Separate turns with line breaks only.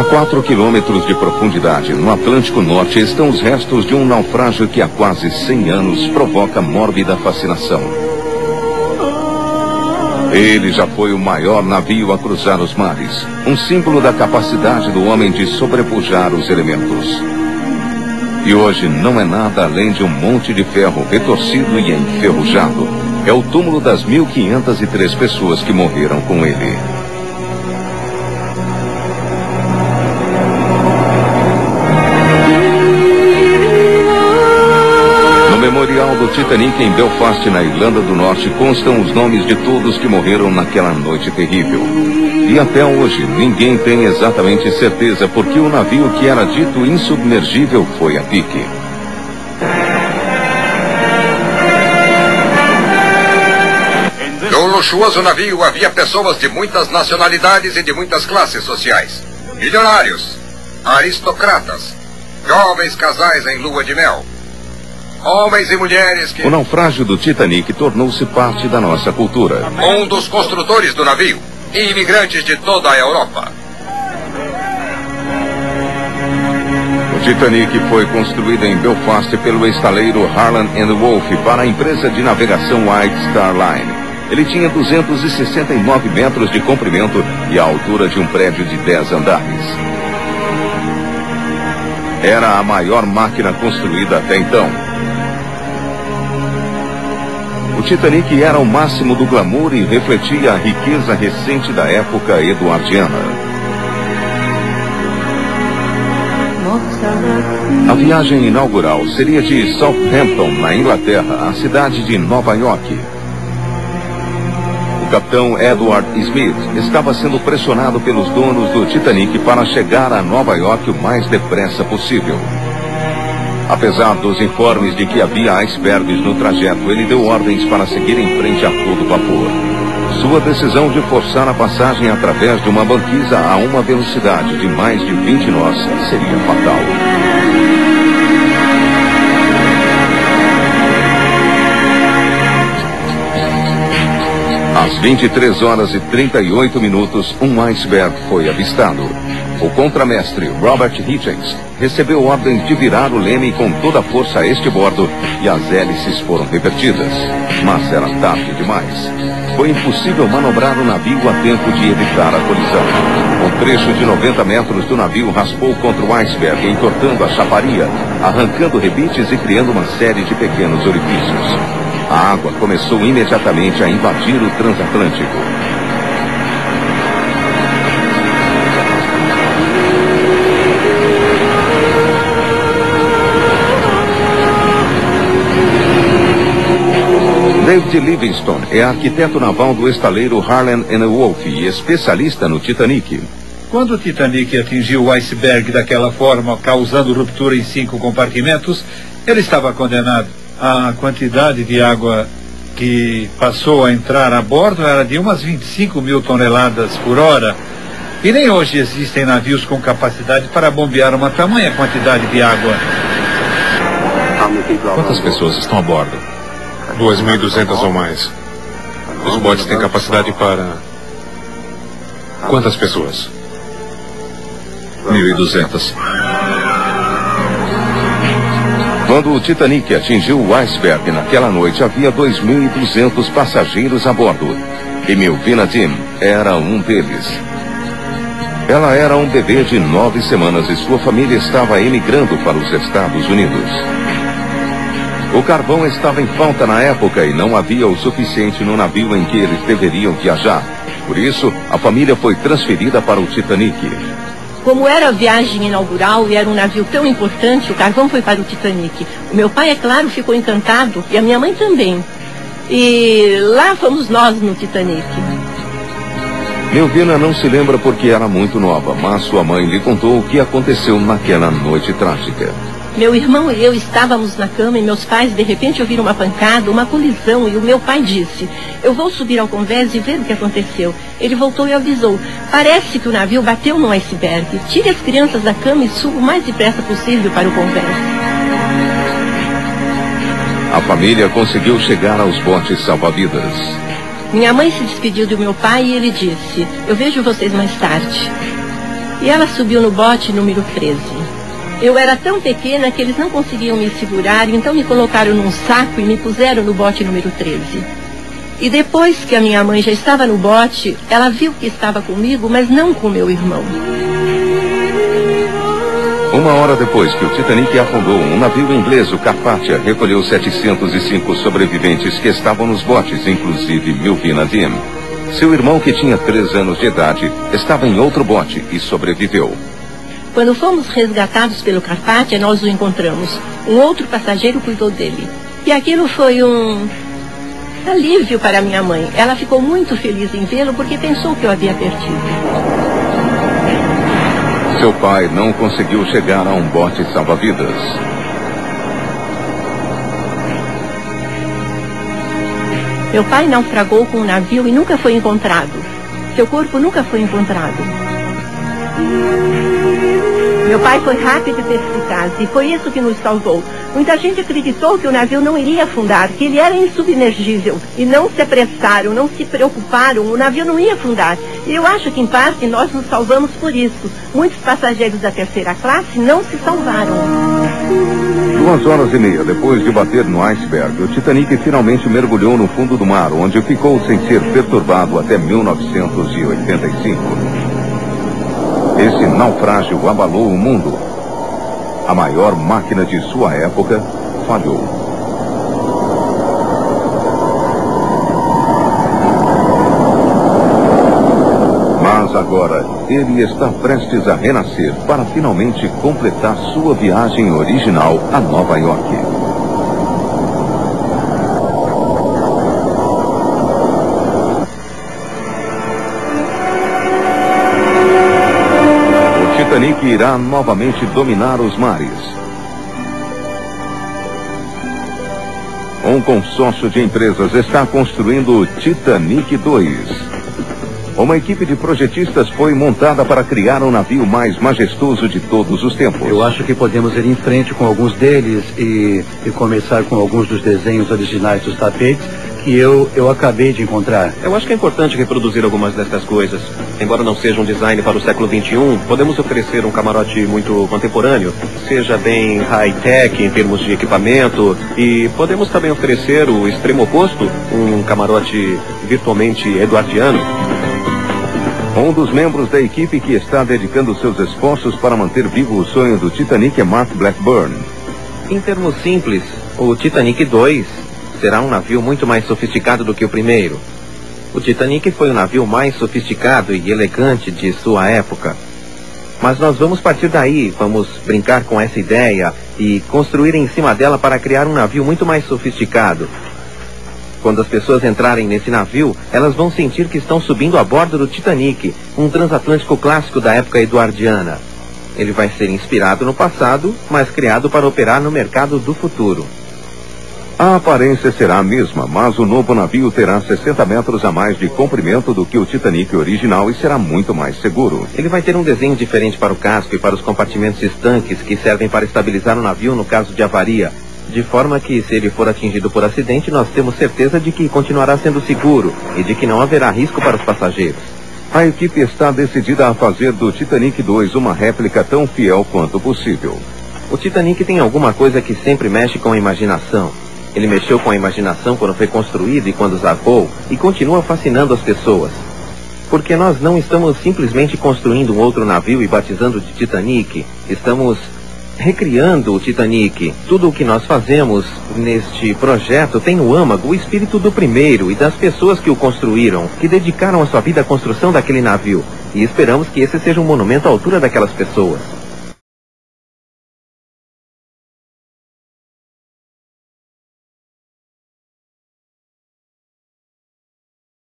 4 quilômetros de profundidade, no Atlântico Norte, estão os restos de um naufrágio que há quase 100 anos provoca mórbida fascinação. Ele já foi o maior navio a cruzar os mares, um símbolo da capacidade do homem de sobrepujar os elementos. E hoje não é nada além de um monte de ferro retorcido e enferrujado. É o túmulo das 1.503 pessoas que morreram com ele. No memorial do Titanic em Belfast, na Irlanda do Norte, constam os nomes de todos que morreram naquela noite terrível. E até hoje, ninguém tem exatamente certeza porque o navio que era dito insubmergível foi a pique.
No luxuoso navio havia pessoas de muitas nacionalidades e de muitas classes sociais. Milionários, aristocratas, jovens casais em lua de mel, homens e mulheres que...
O naufrágio do Titanic tornou-se parte da nossa cultura.
Um dos construtores do navio e imigrantes de toda a Europa.
O Titanic foi construído em Belfast pelo estaleiro Harland & Wolff para a empresa de navegação White Star Line. Ele tinha 269 metros de comprimento e a altura de um prédio de 10 andares. Era a maior máquina construída até então. O Titanic era o máximo do glamour e refletia a riqueza recente da época eduardiana. A viagem inaugural seria de Southampton, na Inglaterra, à cidade de Nova York. O capitão Edward Smith estava sendo pressionado pelos donos do Titanic para chegar a Nova York o mais depressa possível. Apesar dos informes de que havia icebergs no trajeto, ele deu ordens para seguir em frente a todo vapor. Sua decisão de forçar a passagem através de uma banquisa a uma velocidade de mais de 20 nós seria fatal. Às 23 horas e 38 minutos, um iceberg foi avistado. O contramestre Robert Hitchens recebeu ordens de virar o leme com toda a força a este bordo e as hélices foram revertidas. Mas era tarde demais. Foi impossível manobrar o navio a tempo de evitar a colisão. Um trecho de 90 metros do navio raspou contra o iceberg, entortando a chaparia, arrancando rebites e criando uma série de pequenos orifícios. A água começou imediatamente a invadir o transatlântico. David Livingstone é arquiteto naval do estaleiro Harland & Wolff e especialista no Titanic.
Quando o Titanic atingiu o iceberg daquela forma, causando ruptura em 5 compartimentos, ele estava condenado. A quantidade de água que passou a entrar a bordo era de umas 25 mil toneladas por hora. E nem hoje existem navios com capacidade para bombear uma tamanha quantidade de água.
Quantas pessoas estão a bordo? 2.200 ou mais. Os botes têm capacidade para... Quantas pessoas?
1.200.
Quando o Titanic atingiu o iceberg naquela noite, havia 2.200 passageiros a bordo. E Melvina Dean era um deles. Ela era um bebê de 9 semanas e sua família estava emigrando para os Estados Unidos. O carvão estava em falta na época e não havia o suficiente no navio em que eles deveriam viajar. Por isso, a família foi transferida para o Titanic.
Como era a viagem inaugural e era um navio tão importante, o carvão foi para o Titanic. O meu pai, é claro, ficou encantado e a minha mãe também. E lá fomos nós no Titanic.
Melvina não se lembra porque era muito nova, mas sua mãe lhe contou o que aconteceu naquela noite trágica.
Meu irmão e eu estávamos na cama e meus pais de repente ouviram uma pancada, uma colisão, e o meu pai disse: eu vou subir ao convés e ver o que aconteceu. Ele voltou e avisou: parece que o navio bateu no iceberg. Tire as crianças da cama e suba o mais depressa possível para o convés.
A família conseguiu chegar aos botes salva-vidas.
Minha mãe se despediu do meu pai e ele disse: eu vejo vocês mais tarde. E ela subiu no bote número 13. Eu era tão pequena que eles não conseguiam me segurar, então me colocaram num saco e me puseram no bote número 13. E depois que a minha mãe já estava no bote, ela viu que estava comigo, mas não com meu irmão.
Uma hora depois que o Titanic afundou, um navio inglês, o Carpathia, recolheu 705 sobreviventes que estavam nos botes, inclusive Milvina Dean. Seu irmão, que tinha 3 anos de idade, estava em outro bote e sobreviveu.
Quando fomos resgatados pelo Carpathia, nós o encontramos. Um outro passageiro cuidou dele. E aquilo foi um alívio para minha mãe. Ela ficou muito feliz em vê-lo porque pensou que eu havia perdido.
Seu pai não conseguiu chegar a um bote salva-vidas.
Meu pai naufragou com um navio e nunca foi encontrado. Seu corpo nunca foi encontrado. Meu pai foi rápido e perspicaz e foi isso que nos salvou. Muita gente acreditou que o navio não iria afundar, que ele era insubmergível. E não se apressaram, não se preocuparam, o navio não ia afundar. E eu acho que, em parte, nós nos salvamos por isso. Muitos passageiros da terceira classe não se salvaram.
2h30 depois de bater no iceberg, o Titanic finalmente mergulhou no fundo do mar, onde ficou sem ser perturbado até 1985. Esse naufrágio abalou o mundo. A maior máquina de sua época falhou. Mas agora, ele está prestes a renascer para finalmente completar sua viagem original a Nova York. O Titanic irá novamente dominar os mares. Um consórcio de empresas está construindo o Titanic 2. Uma equipe de projetistas foi montada para criar um navio mais majestoso de todos os tempos.
Eu acho que podemos ir em frente com alguns deles e começar com alguns dos desenhos originais dos tapetes que eu acabei de encontrar.
Eu acho que é importante reproduzir algumas dessas coisas. Embora não seja um design para o século XXI, podemos oferecer um camarote muito contemporâneo, seja bem high-tech em termos de equipamento, e podemos também oferecer o extremo oposto, um camarote virtualmente eduardiano.
Um dos membros da equipe que está dedicando seus esforços para manter vivo o sonho do Titanic é Mark Blackburn.
Em termos simples, o Titanic 2 será um navio muito mais sofisticado do que o primeiro. O Titanic foi o navio mais sofisticado e elegante de sua época. Mas nós vamos partir daí, vamos brincar com essa ideia e construir em cima dela para criar um navio muito mais sofisticado. Quando as pessoas entrarem nesse navio, elas vão sentir que estão subindo a bordo do Titanic, um transatlântico clássico da época eduardiana. Ele vai ser inspirado no passado, mas criado para operar no mercado do futuro.
A aparência será a mesma, mas o novo navio terá 60 metros a mais de comprimento do que o Titanic original e será muito mais seguro.
Ele vai ter um desenho diferente para o casco e para os compartimentos estanques que servem para estabilizar o navio no caso de avaria. De forma que, se ele for atingido por acidente, nós temos certeza de que continuará sendo seguro e de que não haverá risco para os passageiros.
A equipe está decidida a fazer do Titanic 2 uma réplica tão fiel quanto possível.
O Titanic tem alguma coisa que sempre mexe com a imaginação. Ele mexeu com a imaginação quando foi construído e quando zarpou, e continua fascinando as pessoas. Porque nós não estamos simplesmente construindo um outro navio e batizando de Titanic. Estamos recriando o Titanic. Tudo o que nós fazemos neste projeto tem no âmago o espírito do primeiro e das pessoas que o construíram, que dedicaram a sua vida à construção daquele navio. E esperamos que esse seja um monumento à altura daquelas pessoas.